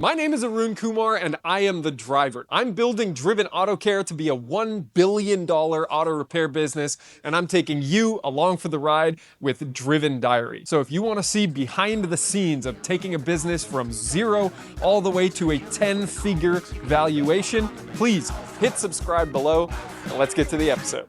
My name is Arun Kumar and I am the driver. I'm building Driven Autocare to be a $1 billion auto repair business, and I'm taking you along for the ride with Driven Diary. So if you want to see behind the scenes of taking a business from zero all the way to a 10-figure valuation, please hit subscribe below and let's get to the episode.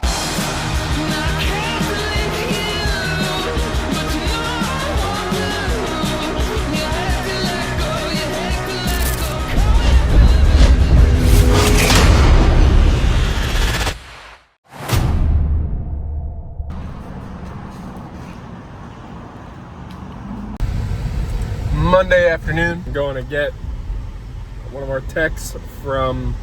Monday afternoon, I'm going to get one of our techs from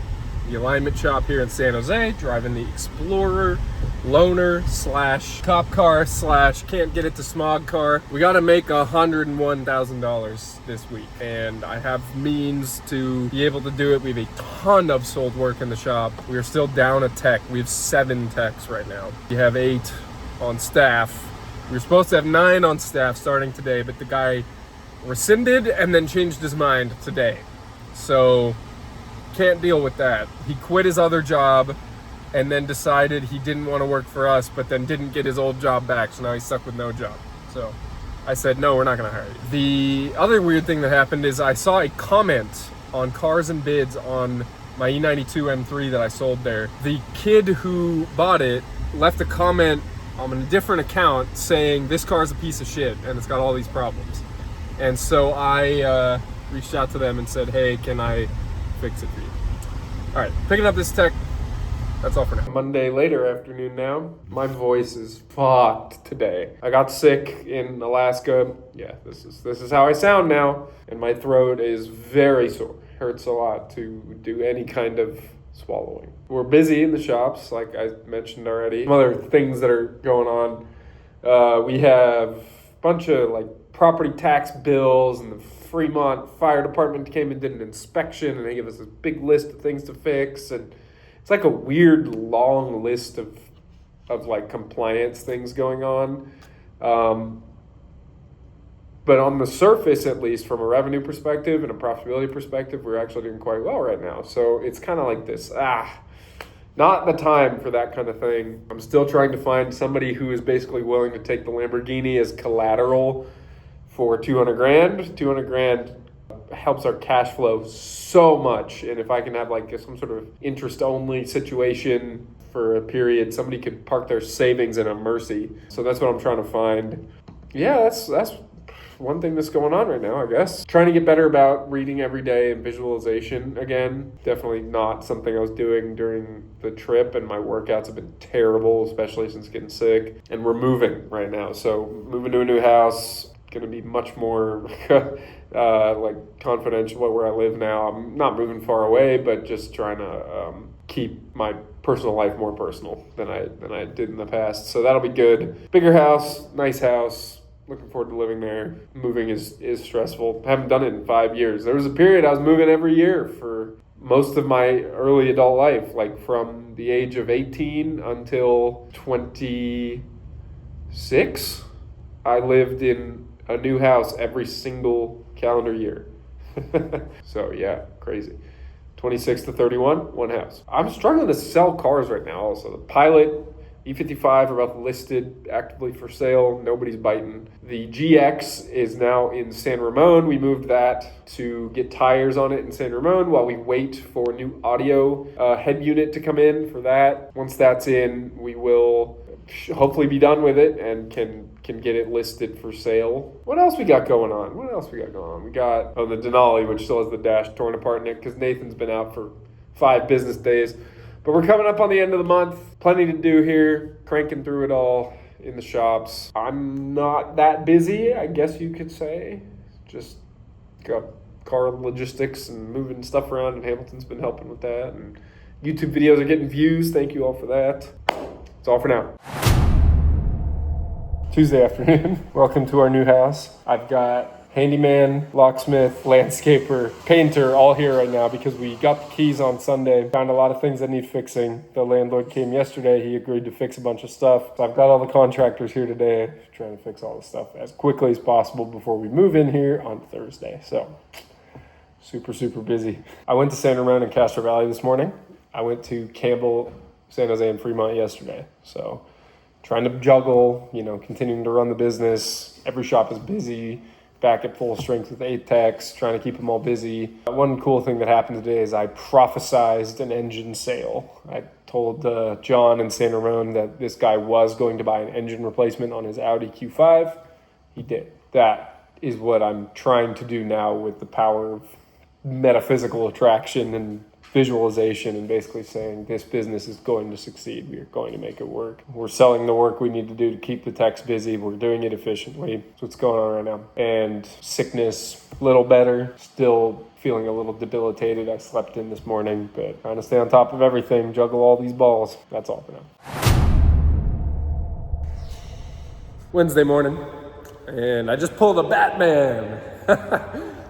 the alignment shop here in San Jose, driving the Explorer loaner slash cop car slash can't get it to smog car. We got to make $101,000 this week, and I have means to be able to do it. We have a ton of sold work in the shop. We are still down a tech. We have 7 techs right now. We have 8 on staff. We were supposed to have 9 on staff starting today, but the guy rescinded and then changed his mind today. So can't deal with that. He quit his other job and then decided he didn't want to work for us, but then didn't get his old job back. So now he's stuck with no job. So I said, no, we're not going to hire you. The other weird thing that happened is I saw a comment on Cars and Bids on my E92 M3 that I sold there. The kid who bought it left a comment on a different account saying this car is a piece of shit and it's got all these problems. And so I reached out to them and said, hey, can I fix it for you? All right, picking up this tech. That's all for now. Monday later afternoon now. My voice is fucked today. I got sick in Alaska. Yeah, this is how I sound now. And my throat is very sore. Hurts a lot to do any kind of swallowing. We're busy in the shops, like I mentioned already. Some other things that are going on. We have a bunch of property tax bills, and the Fremont Fire Department came and did an inspection, and they gave us a big list of things to fix, and it's like a weird long list of compliance things going on. But on the surface, at least from a revenue perspective and a profitability perspective, we're actually doing quite well right now. So it's kind of like this, not the time for that kind of thing. I'm still trying to find somebody who is basically willing to take the Lamborghini as collateral for $200,000. $200,000 helps our cash flow so much. And if I can have some sort of interest only situation for a period, somebody could park their savings in a Mercy. So that's what I'm trying to find. Yeah, that's one thing that's going on right now, I guess. Trying to get better about reading every day and visualization again. Definitely not something I was doing during the trip, and my workouts have been terrible, especially since getting sick. And we're moving right now. So moving to a new house, going to be much more confidential about where I live now. I'm not moving far away, but just trying to keep my personal life more personal than I did in the past. So that'll be good. Bigger house, nice house. Looking forward to living there. Moving is stressful. Haven't done it in 5 years. There was a period I was moving every year for most of my early adult life, from the age of 18 until 26. I lived in a new house every single calendar year. So yeah, crazy. 26 to 31, one house. I'm struggling to sell cars right now also. The Pilot, E55 are both listed actively for sale. Nobody's biting. The GX is now in San Ramon. We moved that to get tires on it in San Ramon while we wait for a new audio head unit to come in for that. Once that's in, we will hopefully be done with it and can get it listed for sale. What else we got going on? We got the Denali, which still has the dash torn apart in it because Nathan's been out for 5 business days. But we're coming up on the end of the month. Plenty to do here. Cranking through it all in the shops. I'm not that busy, I guess you could say. Just got car logistics and moving stuff around, and Hamilton's been helping with that. And YouTube videos are getting views. Thank you all for that. That's all for now. Tuesday afternoon. Welcome to our new house. I've got handyman, locksmith, landscaper, painter all here right now because we got the keys on Sunday. Found a lot of things that need fixing. The landlord came yesterday. He agreed to fix a bunch of stuff. So I've got all the contractors here today trying to fix all the stuff as quickly as possible before we move in here on Thursday. So Super busy. I went to San Ramon and Castro Valley this morning. I went to Campbell, San Jose, and Fremont yesterday. So trying to juggle, continuing to run the business. Every shop is busy, back at full strength with 8 techs, trying to keep them all busy. One cool thing that happened today is I prophesized an engine sale. I told John in San Ramon that this guy was going to buy an engine replacement on his Audi Q5. He did. That is what I'm trying to do now with the power of metaphysical attraction and visualization, and basically saying this business is going to succeed. We are going to make it work. We're selling the work we need to do to keep the techs busy. We're doing it efficiently. That's what's going on right now. And sickness, a little better. Still feeling a little debilitated. I slept in this morning, but trying to stay on top of everything, juggle all these balls. That's all for now. Wednesday morning, and I just pulled a Batman.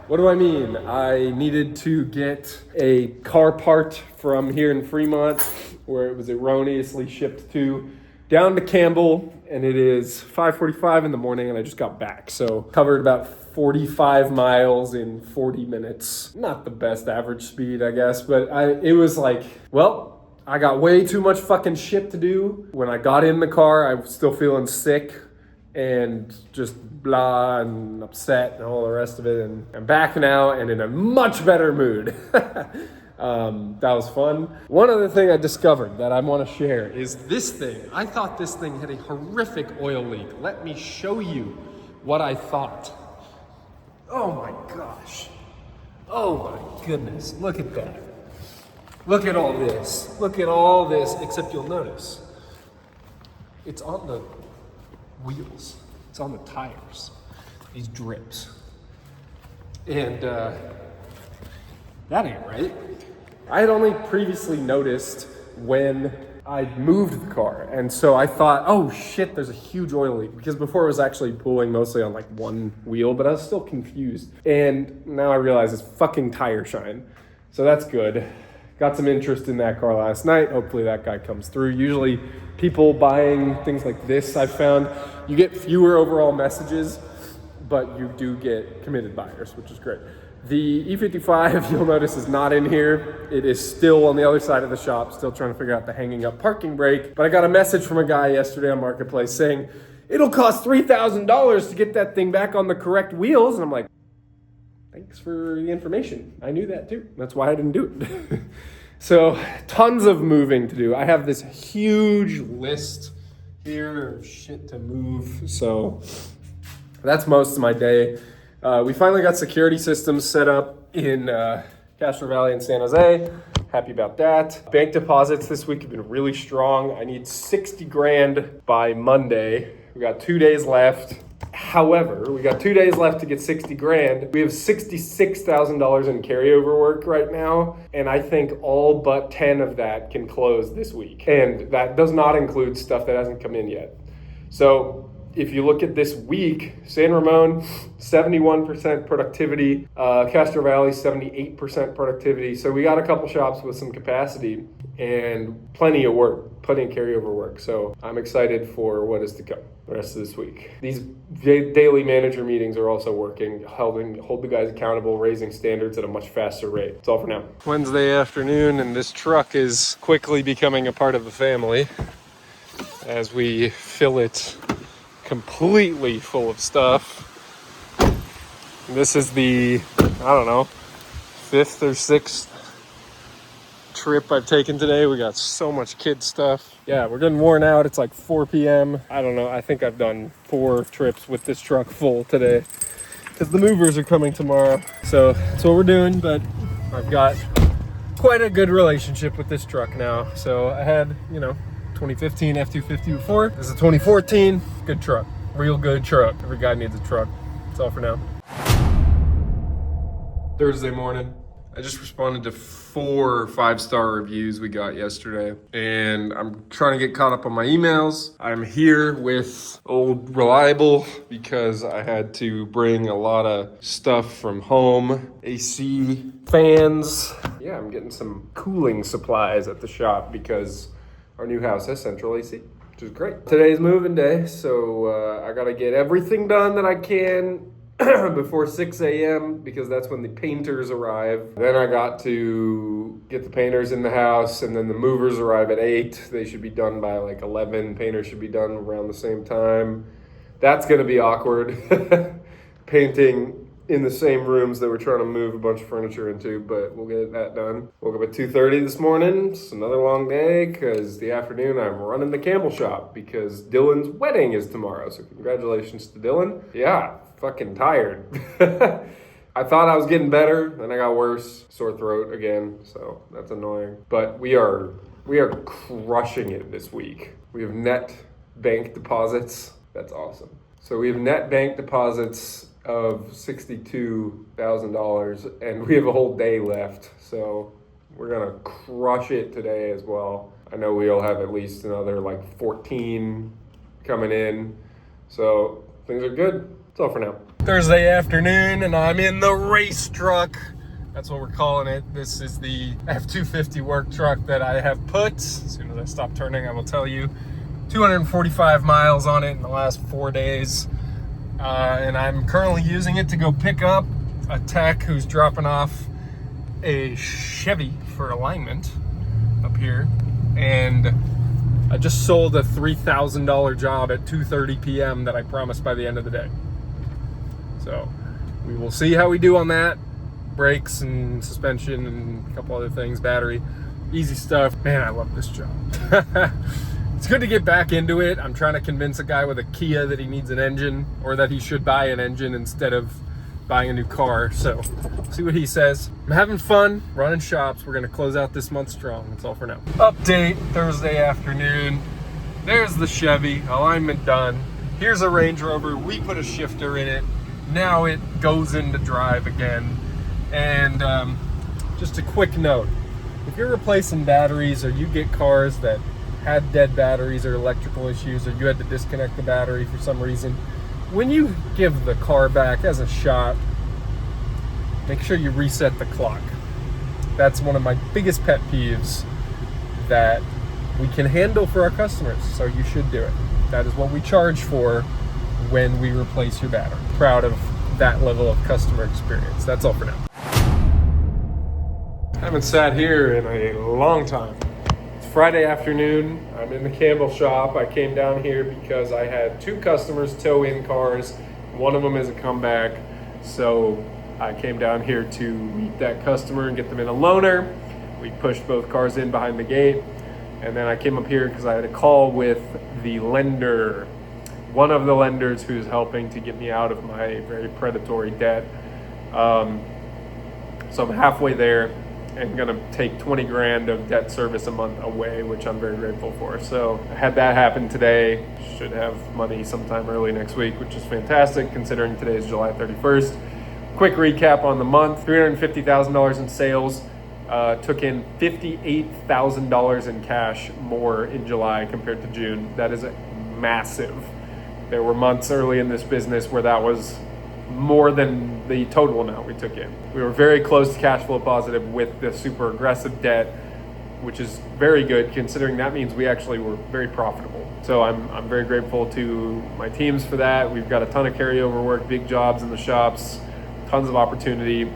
What do I mean? I needed to get a car part from here in Fremont, where it was erroneously shipped to, down to Campbell, and it is 5:45 in the morning, and I just got back. So covered about 45 miles in 40 minutes. Not the best average speed, I guess, but it was like, well, I got way too much fucking shit to do. When I got in the car, I was still feeling sick and just blah and upset and all the rest of it, and I'm back now and in a much better mood. That was fun. One other thing I discovered that I want to share is this thing. I thought this thing had a horrific oil leak. Let me show you what I thought. Oh my gosh. Oh my goodness. Look at that. Look at all this. Look at all this, except you'll notice it's on the wheels. It's on the tires. These drips. And that ain't right. I had only previously noticed when I moved the car. And so I thought, oh shit, there's a huge oil leak. Because before it was actually pulling mostly on like one wheel, but I was still confused. And now I realize it's fucking tire shine. So that's good. Got some interest in that car last night. Hopefully that guy comes through. Usually people buying things like this, I've found, you get fewer overall messages, but you do get committed buyers, which is great. The E55, you'll notice, is not in here. It is still on the other side of the shop, still trying to figure out the hanging up parking brake. But I got a message from a guy yesterday on Marketplace saying, it'll cost $3,000 to get that thing back on the correct wheels. And I'm like, thanks for the information. I knew that too. That's why I didn't do it. So tons of moving to do. I have this huge list here of shit to move. So that's most of my day. We finally got security systems set up in Castro Valley and San Jose. Happy about that. Bank deposits this week have been really strong. I need 60 grand by Monday. We got 2 days left. However, we got 2 days left to get 60 grand. We have $66,000 in carryover work right now. And I think all but 10 of that can close this week. And that does not include stuff that hasn't come in yet. So if you look at this week, San Ramon, 71% productivity, Castro Valley, 78% productivity. So we got a couple shops with some capacity and plenty of work, plenty of carryover work. So I'm excited for what is to come the rest of this week. These daily manager meetings are also working, hold the guys accountable, raising standards at a much faster rate. That's all for now. Wednesday afternoon, and this truck is quickly becoming a part of the family as we fill it completely full of stuff. This is the, I don't know, 5th or 6th trip I've taken today. We got so much kid stuff. Yeah, we're getting worn out. It's like 4 p.m. I don't know. I think I've done 4 trips with this truck full today because the movers are coming tomorrow. So that's what we're doing, but I've got quite a good relationship with this truck now. So I had, 2015 F-250 before. This is a 2014. Good truck. Real good truck. Every guy needs a truck. That's all for now. Thursday morning. I just responded to 4 5-star reviews we got yesterday, and I'm trying to get caught up on my emails. I'm here with Old Reliable because I had to bring a lot of stuff from home. AC, fans. Yeah, I'm getting some cooling supplies at the shop because our new house has central AC, which is great. Today's moving day, so I gotta get everything done that I can before 6 a.m. because that's when the painters arrive. Then I got to get the painters in the house, and then the movers arrive at 8. They should be done by like 11. Painters should be done around the same time. That's going to be awkward. Painting in the same rooms that we're trying to move a bunch of furniture into, but we'll get that done. Woke up at 2:30 this morning. It's another long day because the afternoon I'm running the Campbell shop because Dylan's wedding is tomorrow. So congratulations to Dylan. Yeah, fucking tired. I thought I was getting better, then I got worse. Sore throat again, so that's annoying. But we are crushing it this week. We have net bank deposits. That's awesome. So we have net bank deposits of $62,000, and we have a whole day left. So we're gonna crush it today as well. I know we'll have at least another like 14 coming in. So things are good. That's all for now. Thursday afternoon, and I'm in the race truck. That's what we're calling it. This is the F-250 work truck that I have put. As soon as I stop turning, I will tell you. 245 miles on it in the last 4 days. And I'm currently using it to go pick up a tech who's dropping off a Chevy for alignment up here. And I just sold a $3,000 job at 2:30 p.m. that I promised by the end of the day. So we will see how we do on that. Brakes and suspension and a couple other things, battery, easy stuff. Man, I love this job. It's good to get back into it. I'm trying to convince a guy with a Kia that he needs an engine, or that he should buy an engine instead of buying a new car. So see what he says. I'm having fun running shops. We're gonna close out this month strong. That's all for now. Update Thursday afternoon. There's the Chevy, alignment done. Here's a Range Rover. We put a shifter in it. Now it goes into drive again. And just a quick note, if you're replacing batteries or you get cars that had dead batteries or electrical issues, or you had to disconnect the battery for some reason, when you give the car back as a shop, make sure you reset the clock. That's one of my biggest pet peeves that we can handle for our customers, so you should do it. That is what we charge for when we replace your battery. Proud of that level of customer experience. That's all for now. I haven't sat here in a long time. Friday afternoon, I'm in the Campbell shop. I came down here because I had 2 customers tow in cars. One of them is a comeback. So I came down here to meet that customer and get them in a loaner. We pushed both cars in behind the gate. And then I came up here because I had a call with the lender, one of the lenders who's helping to get me out of my very predatory debt. So I'm halfway there. And gonna take 20 grand of debt service a month away, which I'm very grateful for. So I had that happen today. Should have money sometime early next week, which is fantastic considering today is July 31st. Quick recap on the month: $350,000 in sales. Took in $58,000 in cash more in July compared to June. That is massive. There were months early in this business where that was more than the total amount we took in. We were very close to cash flow positive with the super aggressive debt, which is very good considering that means we actually were very profitable. So I'm very grateful to my teams for that. We've got a ton of carryover work, big jobs in the shops, tons of opportunity.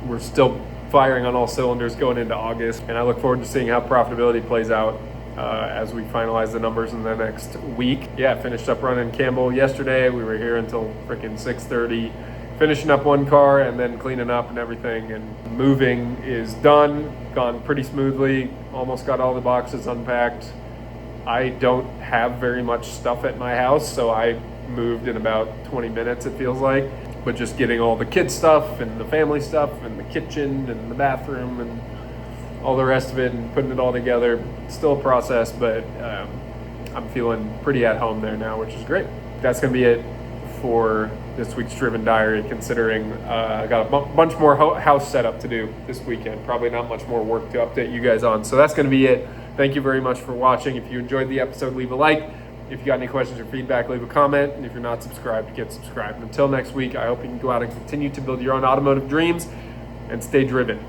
We're still firing on all cylinders going into August, and I look forward to seeing how profitability plays out as we finalize the numbers in the next week. Yeah, finished up running Campbell yesterday. We were here until freaking 6:30, finishing up one car and then cleaning up and everything. And moving is done, gone pretty smoothly. Almost got all the boxes unpacked. I don't have very much stuff at my house, so I moved in about 20 minutes, it feels like. But just getting all the kid stuff and the family stuff and the kitchen and the bathroom and all the rest of it and putting it all together. It's still a process, but I'm feeling pretty at home there now, which is great. That's going to be it for this week's Driven Diary, considering I got a bunch more house setup to do this weekend. Probably not much more work to update you guys on. So that's going to be it. Thank you very much for watching. If you enjoyed the episode, leave a like. If you got any questions or feedback, leave a comment. And if you're not subscribed, get subscribed. Until next week, I hope you can go out and continue to build your own automotive dreams and stay driven.